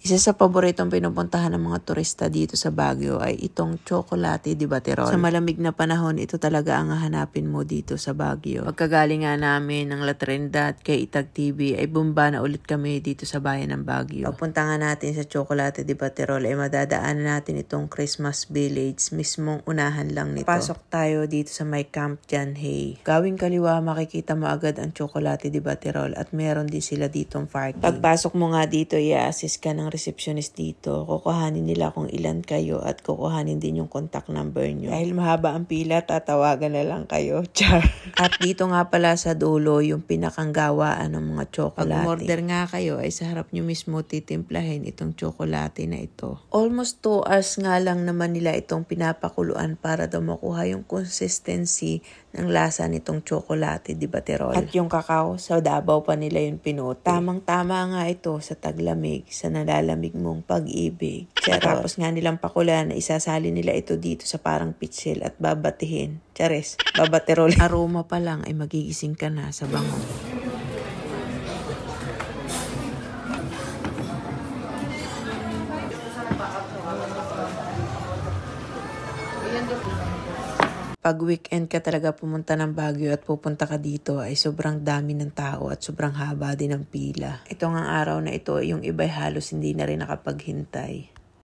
Isa sa paboritong pinupuntahan ng mga turista dito sa Baguio ay itong Chocolate di Baterol. Sa malamig na panahon, ito talaga ang hahanapin mo dito sa Baguio. Pagkagaling nga namin ng La Trinidad kay Itag TV ay bumba na ulit kami dito sa bayan ng Baguio. Pagpunta nga natin sa Chocolate di Baterol ay madadaanan natin itong Christmas Village, mismong unahan lang nito. Pasok tayo dito sa may Camp John Hay. Gawing kaliwa makikita mo agad ang Chocolate di Baterol at meron din sila ditong parking. Pagpasok mo nga dito, i-assist ka ng receptionist dito. Kukuhanin nila kung ilan kayo at kukuhanin din yung contact number nyo. Dahil mahaba ang pila, tatawagan na lang kayo. Char. At dito nga pala sa dulo yung pinakanggawaan ng mga chocolate. Pag order nga kayo ay sa harap nyo mismo titimplahin itong chocolate na ito. Almost 2 hours nga lang naman nila itong pinapakuluan para daw makuha yung consistency ng lasa nitong chocolate di Baterol. At yung kakao, sa Davao pa nila yung pinuti. Tamang-tama nga ito sa taglamig, sa nalalamig mong pag-ibig. Tapos nga nilang pakulan na isasali nila ito dito sa parang pitsil at babatihin. Chares, babaterol. Aroma pa lang ay magigising ka na sa bango. Pag weekend ka talaga pumunta ng Baguio at pupunta ka dito ay sobrang dami ng tao at sobrang haba din ng pila. Ito nga araw na ito, yung iba'y halos hindi na rin nakapaghintay.